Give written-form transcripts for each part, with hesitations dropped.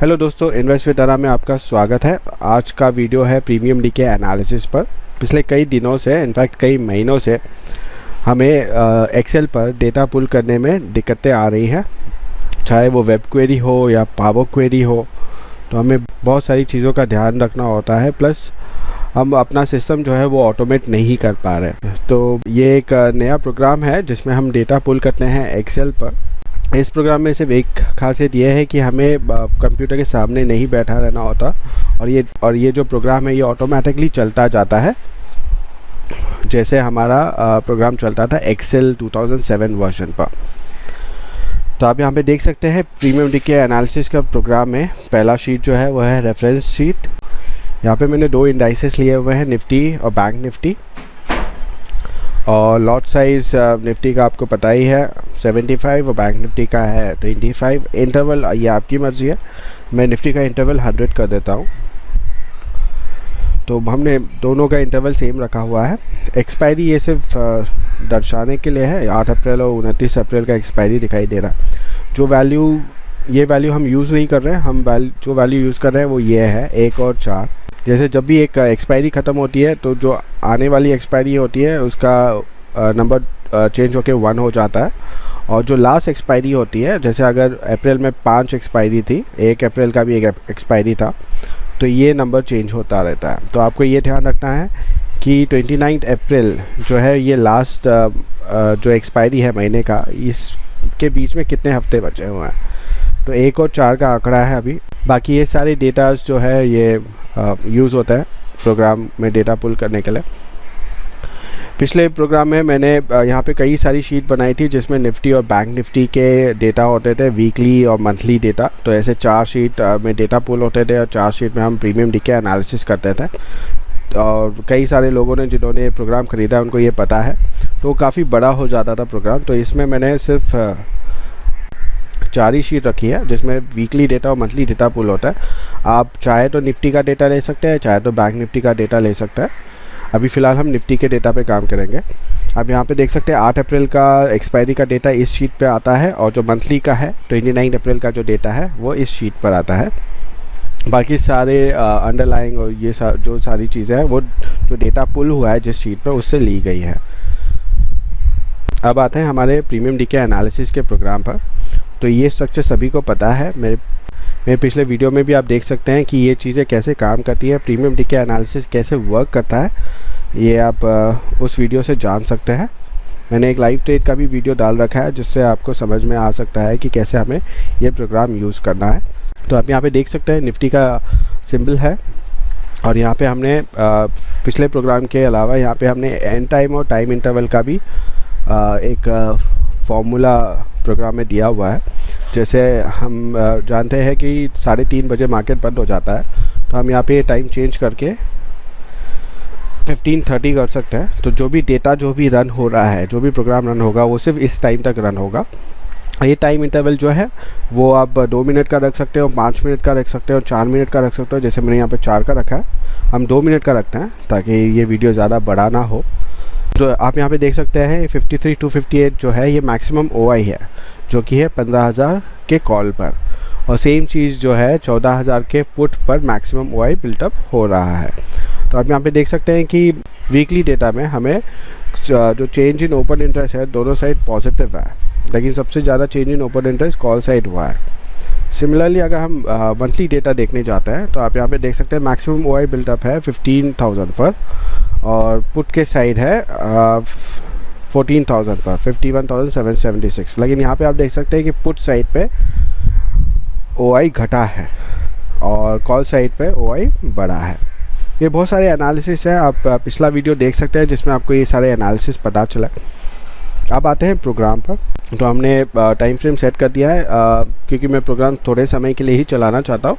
Hello दोस्तों, invest with अरा में आपका स्वागत है। आज का वीडियो है प्रीमियम डीके एनालिसिस पर। पिछले कई दिनों से, इनफैक्ट कई महीनों से हमें एक्सेल पर डेटा पुल करने में दिक्कतें आ रही हैं, चाहे वो वेब क्वेरी हो या पावर क्वेरी हो। तो हमें बहुत सारी चीज़ों का ध्यान रखना होता है, प्लस हम अपना सिस्टम जो है वो ऑटोमेट नहीं कर पा रहे। तो ये एक नया प्रोग्राम है जिसमें हम डेटा पुल करते हैं एक्सेल पर। इस प्रोग्राम में सिर्फ एक खासियत यह है कि हमें कंप्यूटर के सामने नहीं बैठा रहना होता, और ये जो प्रोग्राम है ये ऑटोमेटिकली चलता जाता है, जैसे हमारा प्रोग्राम चलता था एक्सेल 2007 वर्जन पर। तो आप यहाँ पे देख सकते हैं प्रीमियम डीके एनालिसिस का प्रोग्राम में पहला शीट जो है वह है रेफरेंस शीट। यहाँ पे मैंने दो इंडाइसेस लिए हुए हैं, निफ्टी और बैंक निफ्टी। और लॉट साइज़ निफ्टी का आपको पता ही है 75 और बैंक निफ्टी का है 25। इंटरवल ये आपकी मर्ज़ी है, मैं निफ्टी का इंटरवल 100 कर देता हूँ। तो हमने दोनों का इंटरवल सेम रखा हुआ है। एक्सपायरी ये सिर्फ दर्शाने के लिए है, 8 अप्रैल और 29 अप्रैल का एक्सपायरी दिखाई दे रहा है। ये वैल्यू हम यूज़ नहीं कर रहे हैं, हम जो वैल्यू यूज़ कर रहे हैं वो ये है 1 और 4। जैसे जब भी एक एक्सपायरी ख़त्म होती है तो जो आने वाली एक्सपायरी होती है उसका नंबर चेंज होकर 1 हो जाता है, और जो लास्ट एक्सपायरी होती है, जैसे अगर अप्रैल में 5 एक्सपायरी थी, 1 अप्रैल का भी एक एक्सपायरी था, तो ये नंबर चेंज होता रहता है। तो आपको ये ध्यान रखना है कि 29 अप्रैल जो है ये लास्ट जो एक्सपायरी है महीने का, इसके बीच में कितने हफ्ते बचे हुए हैं। तो 1 और 4 का आंकड़ा है अभी। बाकी ये सारे डेटाज जो है ये यूज़ होता है प्रोग्राम में डेटा पुल करने के लिए। पिछले प्रोग्राम में मैंने यहाँ पे कई सारी शीट बनाई थी जिसमें निफ्टी और बैंक निफ्टी के डेटा होते थे, वीकली और मंथली डेटा। तो ऐसे 4 शीट में डेटा पुल होते थे और 4 शीट में हम प्रीमियम डीके एनालिसिस करते थे। और कई सारे लोगों ने जिन्होंने प्रोग्राम ख़रीदा उनको ये पता है, तो काफ़ी बड़ा हो जाता था प्रोग्राम। तो इसमें मैंने सिर्फ 4 ही शीट रखी है जिसमें वीकली डेटा और मंथली डेटा पुल होता है। आप चाहे तो निफ्टी का डेटा ले सकते हैं, चाहे तो बैंक निफ्टी का डेटा ले सकते हैं। अभी फ़िलहाल हम निफ्टी के डेटा पे काम करेंगे। अब यहाँ पे देख सकते हैं 8 अप्रैल का एक्सपायरी का डेटा इस शीट पे आता है, और जो मंथली का है 29 अप्रैल का जो डेटा है वो इस शीट पर आता है। बाकी सारे अंडरलाइंग और ये जो सारी चीज़ें हैं वो जो डेटा पुल हुआ है जिस शीट पर उससे ली गई है। अब आते हैं हमारे प्रीमियम डीके एनालिसिस के प्रोग्राम पर। तो ये स्ट्रक्चर सभी को पता है, मेरे पिछले वीडियो में भी आप देख सकते हैं कि ये चीज़ें कैसे काम करती है, प्रीमियम डीके एनालिसिस कैसे वर्क करता है, ये आप उस वीडियो से जान सकते हैं। मैंने एक लाइव ट्रेड का भी वीडियो डाल रखा है जिससे आपको समझ में आ सकता है कि कैसे हमें ये प्रोग्राम यूज़ करना है। तो आप यहाँ पे देख सकते हैं निफ्टी का सिंबल है, और यहाँ पे हमने पिछले प्रोग्राम के अलावा यहाँ पे हमने एंड टाइम और टाइम इंटरवल का भी एक फॉर्मूला प्रोग्राम में दिया हुआ है। जैसे हम जानते हैं कि 3:30 बजे मार्केट बंद हो जाता है, तो हम यहाँ पे टाइम चेंज करके 15:30 कर सकते हैं। तो जो भी डेटा जो भी रन हो रहा है, जो भी प्रोग्राम रन होगा वो सिर्फ इस टाइम तक रन होगा। ये टाइम इंटरवल जो है वो आप 2 मिनट का रख सकते हो, 5 मिनट का रख सकते हो, 4 मिनट का रख सकते हो। जैसे मैंने यहाँ पे 4 का रखा है, हम 2 मिनट का रखते हैं ताकि ये वीडियो ज़्यादा बड़ा ना हो। तो आप यहाँ पे देख सकते हैं 53 to 58 जो है ये मैक्सिमम OI है, जो कि है 15,000 के कॉल पर, और सेम चीज़ जो है 14,000 के पुट पर मैक्सिमम OI बिल्टअप हो रहा है। तो आप यहाँ पे देख सकते हैं कि वीकली डेटा में हमें जो चेंज इन ओपन इंटरेस्ट है दोनों साइड पॉजिटिव है, लेकिन सबसे ज़्यादा change in open interest call side हुआ है। सिमिलरली अगर हम मंथली डेटा देखने जाते हैं तो आप यहाँ पे देख सकते हैं मैक्सिमम OI बिल्टअप है 15,000 पर, और पुट के साइड है 14,000 पर, 51,776। लेकिन यहाँ पे आप देख सकते हैं कि पुट साइड पे OI घटा है और कॉल साइड पे OI बढ़ा है। ये बहुत सारे एनालिसिस है, आप पिछला वीडियो देख सकते हैं जिसमें आपको ये सारे एनालिसिस पता चला। अब आते हैं प्रोग्राम पर। तो हमने टाइम फ्रेम सेट कर दिया है, क्योंकि मैं प्रोग्राम थोड़े समय के लिए ही चलाना चाहता हूँ।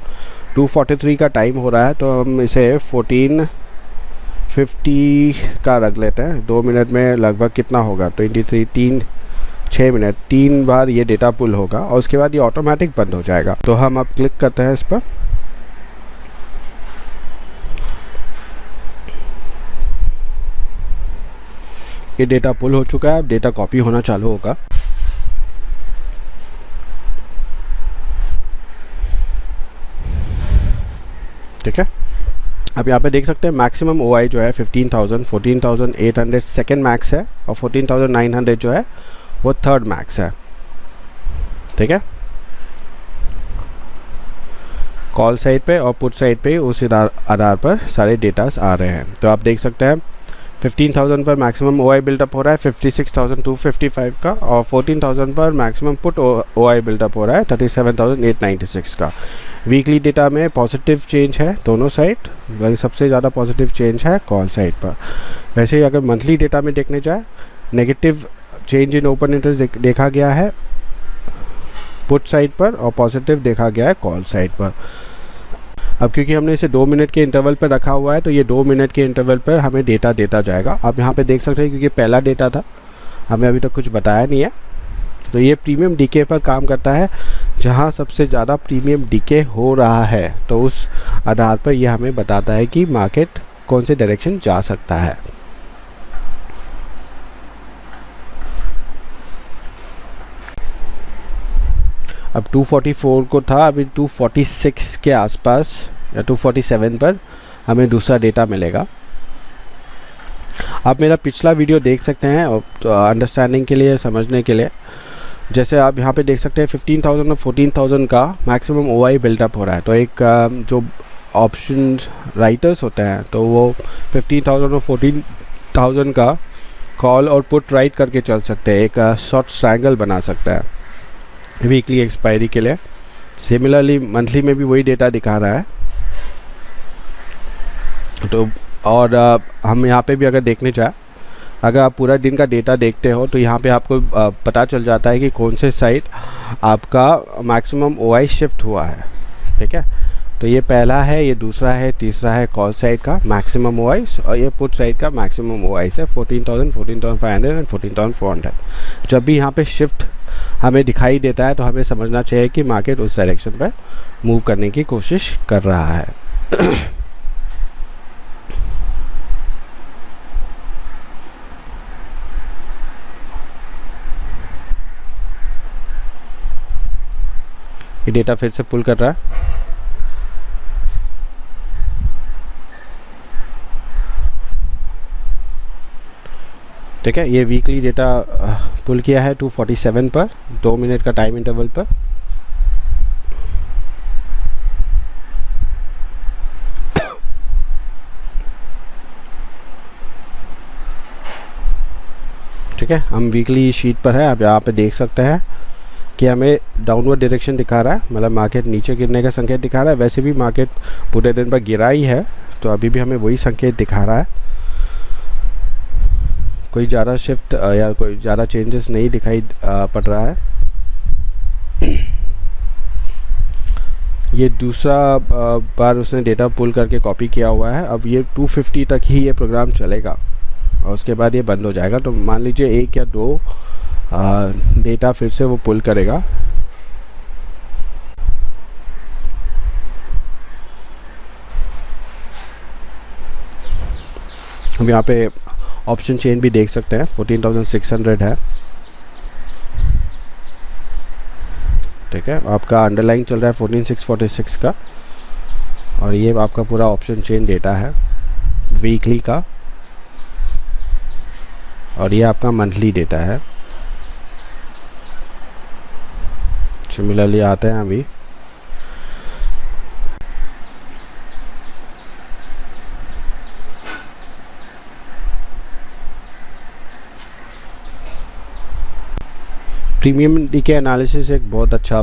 2:43 का टाइम हो रहा है, तो हम इसे 14:50 का रख लेते हैं। 2 मिनट में लगभग कितना होगा, 6 मिनट, 3 बार ये डेटा पुल होगा, और उसके बाद ये ऑटोमेटिक बंद हो जाएगा। तो हम अब क्लिक करते हैं इस पर। ये डेटा पुल हो चुका है, अब डेटा कॉपी होना चालू होगा। ठीक है, अब यहाँ पे देख सकते हैं मैक्सिमम OI जो है 15,000, 14,800 सेकेंड मैक्स है, और 14,900 जो है वो थर्ड मैक्स है। ठीक है, कॉल साइड पे और पुट साइड पे उस आधार पर सारे डेटास आ रहे हैं। तो आप देख सकते हैं 15,000 पर मैक्सिमम OI बिल्डअप हो रहा है 56,255 का, और 14,000 पर मैक्सिमम पुट OI बिल्डअप हो रहा है 37,896 का। वीकली डेटा में पॉजिटिव चेंज है दोनों साइड, वही सबसे ज़्यादा पॉजिटिव चेंज है कॉल साइड पर। वैसे ही अगर मंथली डेटा में देखने जाए, negative change in open interest देखा गया है पुट साइड पर, और पॉजिटिव देखा गया है कॉल साइड पर। अब क्योंकि हमने इसे 2 मिनट के इंटरवल पर रखा हुआ है, तो ये 2 मिनट के इंटरवल पर हमें डेटा देता जाएगा। आप यहाँ पे देख सकते हैं, क्योंकि पहला डेटा था, हमें अभी तक कुछ बताया नहीं है, तो ये प्रीमियम डीके पर काम करता है। जहाँ सबसे ज़्यादा प्रीमियम डीके हो रहा है, तो उस आधार पर यह हमें बताता है कि मार्केट कौन से डायरेक्शन जा सकता है। अब 244 को था, अभी 246 के आसपास या 247 पर हमें दूसरा डेटा मिलेगा। आप मेरा पिछला वीडियो देख सकते हैं अंडरस्टैंडिंग के लिए, समझने के लिए। जैसे आप यहाँ पे देख सकते हैं 15,000 और 14,000 का मैक्सिमम OI बिल्डअप हो रहा है। तो एक जो ऑप्शन राइटर्स होते हैं, तो वो 15,000 और 14,000 का कॉल और पुट राइट करके चल सकते हैं, एक शॉर्ट ट्रायंगल बना सकता है वीकली एक्सपायरी के लिए। सिमिलरली मंथली में भी वही डेटा दिखा रहा है। तो और हम यहाँ पे भी अगर देखने जाए, अगर आप पूरा दिन का डेटा देखते हो, तो यहाँ पे आपको पता चल जाता है कि कौन से साइड आपका मैक्सिमम OI शिफ्ट हुआ है। ठीक है, तो ये पहला है, ये दूसरा है, तीसरा है कॉल साइड का मैक्सिमम OI, और ये पुट साइड का मैक्सिमम OI है 14,000, 14,500 एंड 14,400। जब भी यहाँ पे शिफ्ट हमें दिखाई देता है, तो हमें समझना चाहिए कि मार्केट उस डायरेक्शन पर मूव करने की कोशिश कर रहा है। ये डेटा फिर से पुल कर रहा है। ठीक है, ये वीकली डेटा पुल किया है 247 पर, 2 मिनट का टाइम इंटरवल पर। ठीक है, हम वीकली शीट पर है। आप यहाँ पे देख सकते हैं कि हमें डाउनवर्ड डायरेक्शन दिखा रहा है, मतलब मार्केट नीचे गिरने का संकेत दिखा रहा है। वैसे भी मार्केट पूरे दिन पर गिरा ही है, तो अभी भी हमें वही संकेत दिखा रहा है। कोई ज़्यादा शिफ्ट या कोई ज़्यादा चेंजेस नहीं दिखाई पड़ रहा है। ये दूसरा बार उसने डेटा पुल करके कॉपी किया हुआ है। अब ये 250 तक ही ये प्रोग्राम चलेगा, और उसके बाद ये बंद हो जाएगा। तो मान लीजिए 1 या 2 डेटा फिर से वो पुल करेगा। हम यहाँ पे ऑप्शन चेन भी देख सकते हैं, 14,600 है। ठीक है, आपका अंडरलाइन चल रहा है 14,646 का, और ये आपका पूरा ऑप्शन चेन डेटा है वीकली का, और ये आपका मंथली डेटा है। सिमिलरली आते हैं अभी प्रीमियम डीके एनालिसिस एक बहुत अच्छा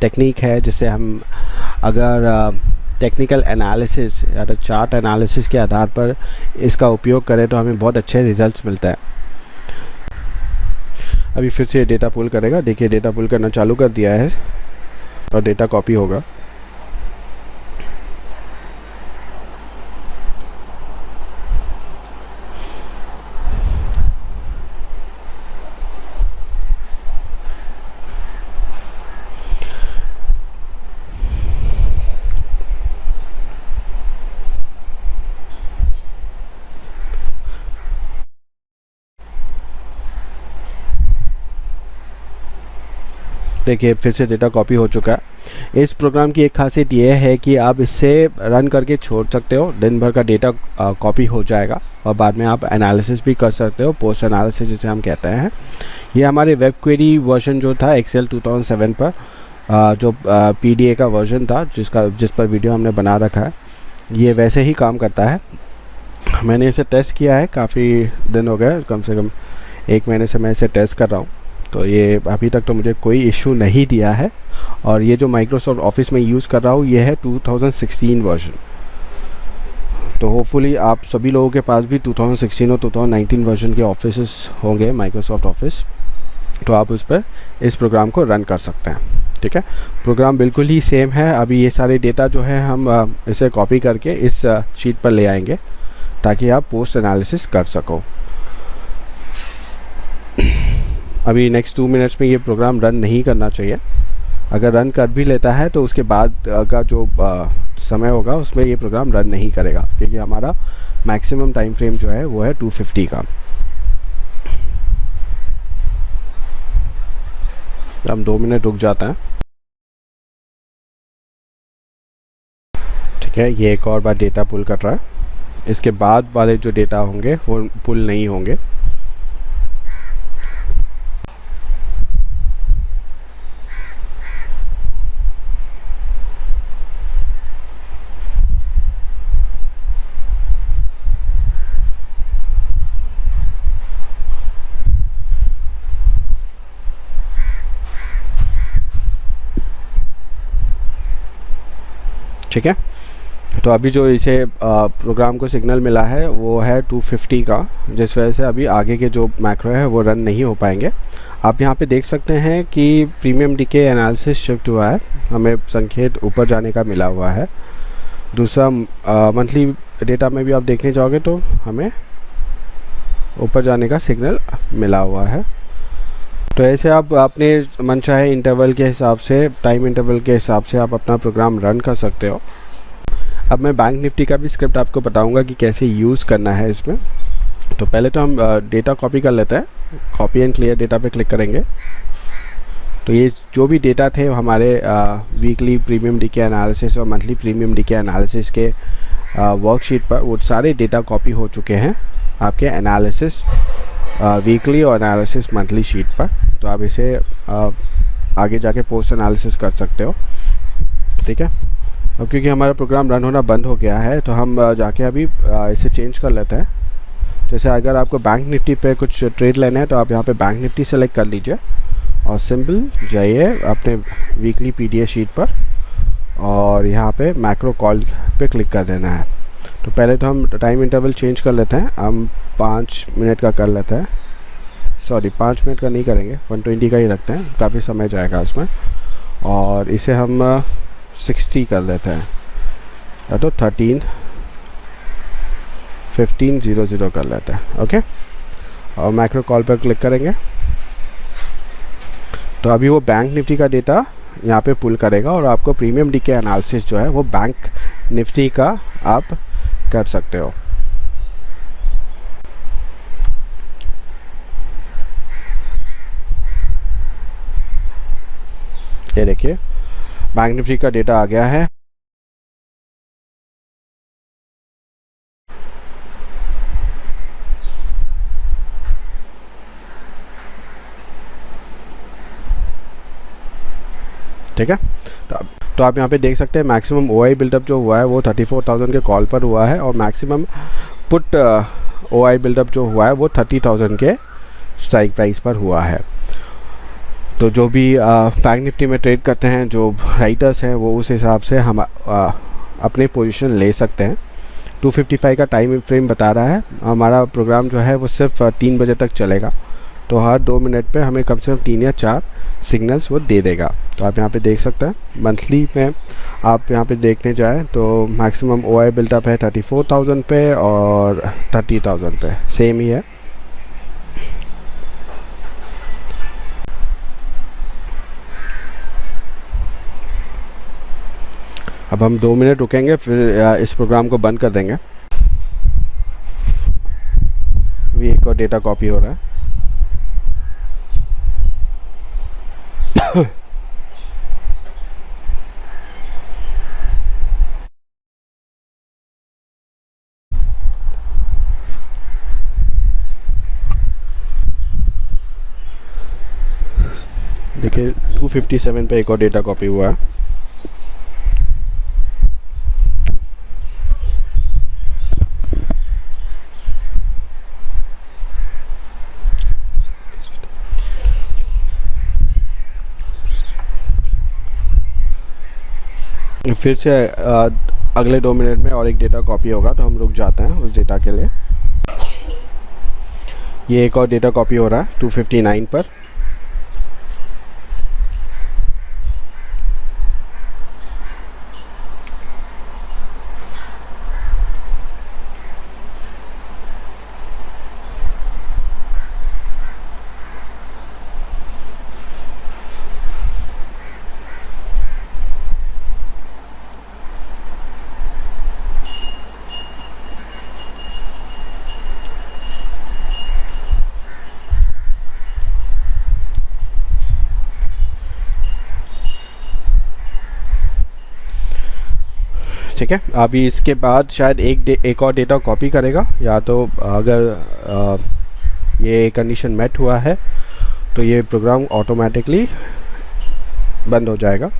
टेक्निक है, जिससे हम अगर टेक्निकल एनालिसिस या तो चार्ट एनालिसिस के आधार पर इसका उपयोग करें, तो हमें बहुत अच्छे रिजल्ट्स मिलते हैं। अभी फिर से डेटा पुल करेगा। देखिए, डेटा पुल करना चालू कर दिया है, और डेटा कॉपी होगा। देखिए, फिर से डेटा कॉपी हो चुका है। इस प्रोग्राम की एक खासियत ये है कि आप इससे रन करके छोड़ सकते हो, दिन भर का डेटा कॉपी हो जाएगा और बाद में आप एनालिसिस भी कर सकते हो, पोस्ट एनालिसिस जिसे हम कहते हैं। ये हमारे वेब क्वेरी वर्जन जो था एक्सेल 2007 पर जो PDA का वर्जन था जिस पर वीडियो हमने बना रखा है, ये वैसे ही काम करता है। मैंने इसे टेस्ट किया है, काफ़ी दिन हो गए, कम से कम 1 महीने से मैं इसे टेस्ट कर रहा हूँ। तो ये अभी तक तो मुझे कोई इशू नहीं दिया है। और ये जो माइक्रोसॉफ्ट ऑफिस में यूज़ कर रहा हूँ ये है 2016 वर्जन। तो होपफुली आप सभी लोगों के पास भी 2016 और 2019 वर्जन के ऑफिस होंगे माइक्रोसॉफ्ट ऑफिस, तो आप उस पर इस प्रोग्राम को रन कर सकते हैं। ठीक है, प्रोग्राम बिल्कुल ही सेम है। अभी ये सारे डेटा जो है हम इसे कॉपी करके इस शीट पर ले आएंगे ताकि आप पोस्ट एनालिसिस कर सको। अभी नेक्स्ट 2 मिनट्स में ये प्रोग्राम रन नहीं करना चाहिए। अगर रन कर भी लेता है तो उसके बाद का जो समय होगा उसमें ये प्रोग्राम रन नहीं करेगा, क्योंकि हमारा मैक्सिमम टाइम फ्रेम जो है वो है 250 का। हम 2 मिनट रुक जाते हैं। ठीक है, ये एक और बार डेटा पुल कर रहा है। इसके बाद वाले जो डेटा होंगे वो पुल नहीं होंगे। ठीक है, तो अभी जो इसे प्रोग्राम को सिग्नल मिला है वो है 250 का, जिस वजह से अभी आगे के जो मैक्रो है वो रन नहीं हो पाएंगे। आप यहाँ पे देख सकते हैं कि प्रीमियम डीके एनालिसिस शिफ्ट हुआ है, हमें संकेत ऊपर जाने का मिला हुआ है। दूसरा मंथली डेटा में भी आप देखने जाओगे तो हमें ऊपर जाने का सिग्नल मिला हुआ है। तो ऐसे आप अपने मनचाहे इंटरवल के हिसाब से, टाइम इंटरवल के हिसाब से आप अपना प्रोग्राम रन कर सकते हो। अब मैं बैंक निफ्टी का भी स्क्रिप्ट आपको बताऊंगा कि कैसे यूज़ करना है इसमें। तो पहले तो हम डेटा कॉपी कर लेते हैं। कॉपी एंड क्लियर डेटा पे क्लिक करेंगे तो ये जो भी डेटा थे हमारे वीकली प्रीमियम डीके एनालिसिस और मंथली प्रीमियम डीके एनालिसिस के वर्कशीट पर, वो सारे डेटा कॉपी हो चुके हैं आपके एनालिसिस वीकली और एनालिसिस मंथली शीट पर। तो आप इसे आगे जाके पोस्ट एनालिसिस कर सकते हो। ठीक है, अब क्योंकि हमारा प्रोग्राम रन होना बंद हो गया है तो हम जाके अभी इसे चेंज कर लेते हैं। जैसे अगर आपको बैंक निफ्टी पे कुछ ट्रेड लेना है तो आप यहाँ पे बैंक निफ्टी सेलेक्ट कर लीजिए और सिंपल जाइए अपने वीकली PDA शीट पर और यहाँ पे मैक्रो कॉल पे क्लिक कर देना है। तो पहले तो हम टाइम इंटरवल चेंज कर लेते हैं, हम 5 मिनट का कर लेते हैं। सॉरी, 5 मिनट का नहीं करेंगे, 120 का ही रखते हैं, काफ़ी समय जाएगा उसमें। और इसे हम 60 कर देते हैं, तो 15:00 कर लेते हैं। ओके, और मैक्रो कॉल पर क्लिक करेंगे तो अभी वो बैंक निफ्टी का डेटा यहाँ पे पुल करेगा और आपको प्रीमियम डीके एनालिसिस जो है वो बैंक निफ्टी का आप कर सकते हो। ये देखिए बैंक निफ्टी का डेटा आ गया है। ठीक है, तो आप यहाँ पे देख सकते हैं मैक्सिमम OI बिल्डअप जो हुआ है वो 34,000 के कॉल पर हुआ है और मैक्सिमम पुट OI बिल्डअप जो हुआ है वो 30,000 के स्ट्राइक प्राइस पर हुआ है। तो जो भी बैंक निफ्टी में ट्रेड करते हैं जो राइटर्स हैं वो उस हिसाब से हम अपने पोजीशन ले सकते हैं। 255 का टाइम फ्रेम बता रहा है। हमारा प्रोग्राम जो है वो सिर्फ 3 बजे तक चलेगा, तो हर 2 मिनट पे हमें कम से कम 3 या 4 सिग्नल्स वो दे देगा। तो आप यहाँ पे देख सकते हैं मंथली में आप यहाँ पे देखने जाएँ तो मैक्सिमम OI बिल्टअप है 34,000 पे और 30,000 पे, सेम ही है। अब हम 2 मिनट रुकेंगे, फिर इस प्रोग्राम को बंद कर देंगे। अभी एक और डेटा कॉपी हो रहा है। देखिए 257 पे एक और डेटा कॉपी हुआ है। फिर से अगले 2 मिनट में और एक डेटा कॉपी होगा, तो हम रुक जाते हैं उस डेटा के लिए। ये एक और डेटा कॉपी हो रहा है 259 पर। ठीक है, अभी इसके बाद शायद एक और डेटा कॉपी करेगा, या तो अगर ये कंडीशन मेट हुआ है तो ये प्रोग्राम ऑटोमेटिकली बंद हो जाएगा।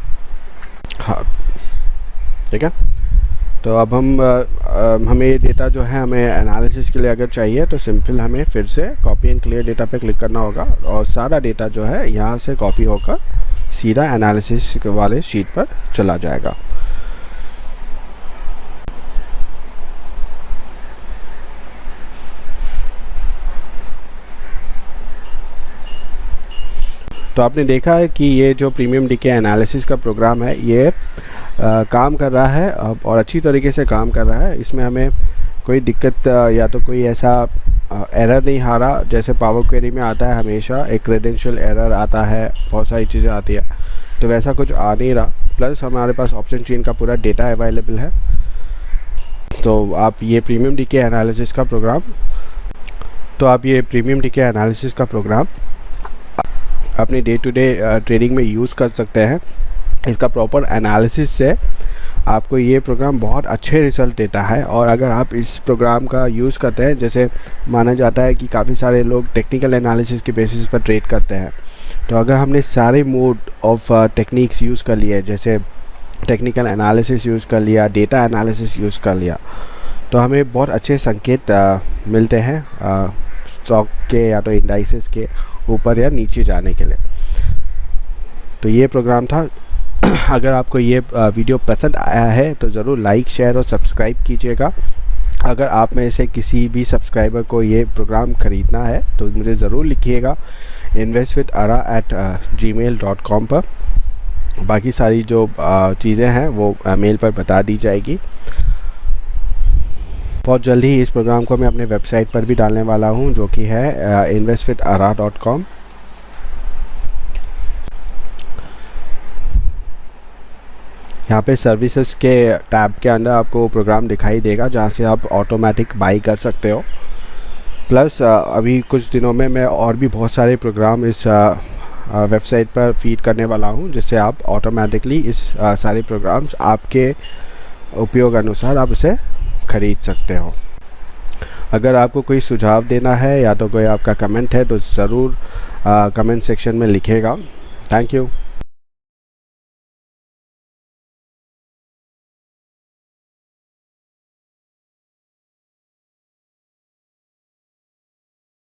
हाँ, ठीक है। तो अब हमें डेटा जो है हमें एनालिसिस के लिए अगर चाहिए तो सिंपल हमें फिर से कॉपी एंड क्लियर डेटा पे क्लिक करना होगा, और सारा डेटा जो है यहाँ से कॉपी होकर सीधा एनालिसिस वाले शीट पर चला जाएगा। तो आपने देखा है कि ये जो प्रीमियम डीके एनालिसिस का प्रोग्राम है ये काम कर रहा है और अच्छी तरीके से काम कर रहा है। इसमें हमें कोई दिक्कत या तो कोई ऐसा एरर नहीं आ रहा जैसे पावर क्वेरी में आता है, हमेशा एक क्रेडेंशियल एरर आता है, बहुत सारी चीज़ें आती है, तो वैसा कुछ आ नहीं रहा। प्लस हमारे पास ऑप्शन चेन का पूरा डेटा अवेलेबल है। तो आप ये प्रीमियम डीके एनालिसिस का प्रोग्राम अपने डे टू डे ट्रेडिंग में यूज़ कर सकते हैं। इसका प्रॉपर एनालिसिस से आपको ये प्रोग्राम बहुत अच्छे रिज़ल्ट देता है। और अगर आप इस प्रोग्राम का यूज़ करते हैं, जैसे माना जाता है कि काफ़ी सारे लोग टेक्निकल एनालिसिस के बेसिस पर ट्रेड करते हैं, तो अगर हमने सारे मोड ऑफ टेक्निक्स यूज़ कर लिए, जैसे टेक्निकल एनालिसिस यूज़ कर लिया, डेटा एनालिसिस यूज़ कर लिया, तो हमें बहुत अच्छे संकेत मिलते हैं स्टॉक के या तो इंडाइसेस के ऊपर या नीचे जाने के लिए। तो ये प्रोग्राम था। अगर आपको ये वीडियो पसंद आया है तो ज़रूर लाइक, शेयर और सब्सक्राइब कीजिएगा। अगर आप में से किसी भी सब्सक्राइबर को ये प्रोग्राम ख़रीदना है तो मुझे ज़रूर लिखिएगा investwithara@gmail.com पर। बाकी सारी जो चीज़ें हैं वो मेल पर बता दी जाएगी। बहुत जल्द ही इस प्रोग्राम को मैं अपने वेबसाइट पर भी डालने वाला हूं, जो कि है investwithara.com। यहाँ पे सर्विसेज के टैब के अंदर आपको प्रोग्राम दिखाई देगा जहाँ से आप ऑटोमेटिक बाई कर सकते हो। प्लस अभी कुछ दिनों में मैं और भी बहुत सारे प्रोग्राम इस वेबसाइट पर फीड करने वाला हूँ, जिससे आप ऑटोमेटिकली इस सारे प्रोग्राम्स आपके उपयोग अनुसार आप इसे ख़रीद सकते हो। अगर आपको कोई सुझाव देना है या तो कोई आपका कमेंट है तो ज़रूर कमेंट सेक्शन में लिखिएगा। Thank you.